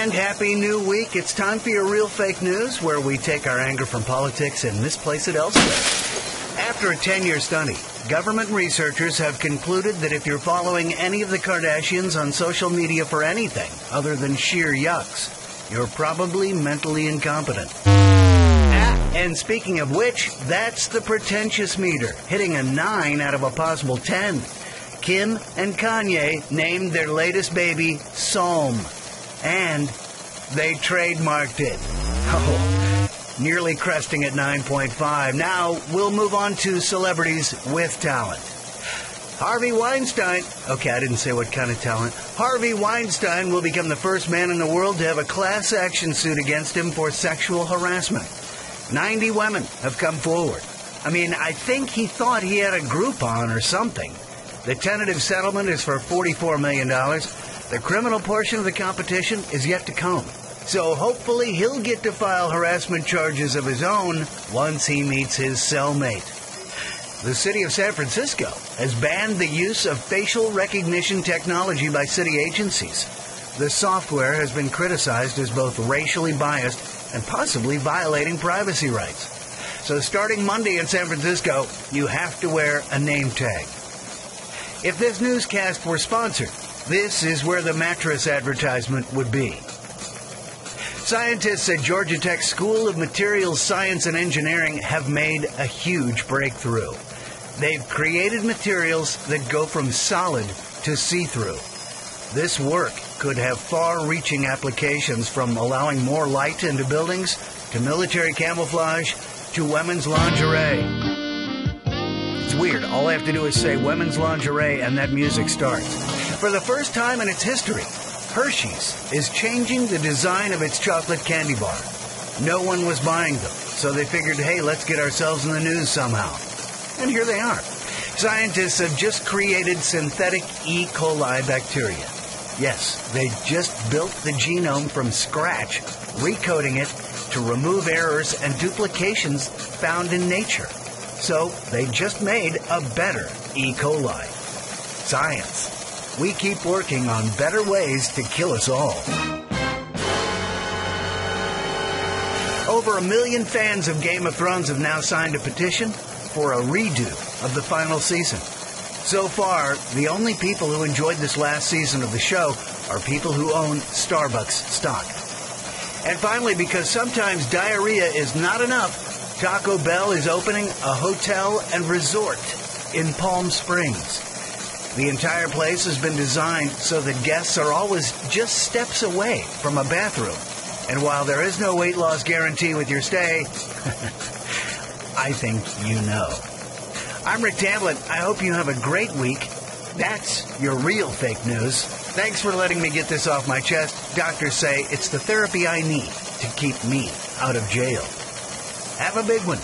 And happy new week. It's time for your Real Fake News, where we take our anger from politics and misplace it elsewhere. After a 10-year study, government researchers have concluded that if you're following any of the Kardashians on social media for anything other than sheer yucks, you're probably mentally incompetent. And speaking of which, that's the pretentious meter, hitting a 9 out of a possible 10. Kim and Kanye named their latest baby Psalm, and they trademarked it. Oh, nearly cresting at 9.5. Now, we'll move on to celebrities with talent. Harvey Weinstein. Okay, I didn't say what kind of talent. Harvey Weinstein will become the first man in the world to have a class action suit against him for sexual harassment. 90 women have come forward. I think he thought he had a Groupon or something. The tentative settlement is for $44 million. The criminal portion of the competition is yet to come. So hopefully he'll get to file harassment charges of his own once he meets his cellmate. The city of San Francisco has banned the use of facial recognition technology by city agencies. The software has been criticized as both racially biased and possibly violating privacy rights. So starting Monday in San Francisco, you have to wear a name tag. If this newscast were sponsored, this is where the mattress advertisement would be. Scientists at Georgia Tech School of Materials Science and Engineering have made a huge breakthrough. They've created materials that go from solid to see-through. This work could have far-reaching applications, from allowing more light into buildings, to military camouflage, to women's lingerie. It's weird. All I have to do is say women's lingerie and that music starts. For the first time in its history, Hershey's is changing the design of its chocolate candy bar. No one was buying them, so they figured, hey, let's get ourselves in the news somehow. And here they are. Scientists have just created synthetic E. coli bacteria. Yes, they just built the genome from scratch, recoding it to remove errors and duplications found in nature. So they just made a better E. coli. Science. We keep working on better ways to kill us all. Over 1 million fans of Game of Thrones have now signed a petition for a redo of the final season. So far, the only people who enjoyed this last season of the show are people who own Starbucks stock. And finally, because sometimes diarrhea is not enough, Taco Bell is opening a hotel and resort in Palm Springs. The entire place has been designed so that guests are always just steps away from a bathroom. And while there is no weight loss guarantee with your stay, I think you know. I'm Rick Tamblyn. I hope you have a great week. That's your Real Fake News. Thanks for letting me get this off my chest. Doctors say it's the therapy I need to keep me out of jail. Have a big one.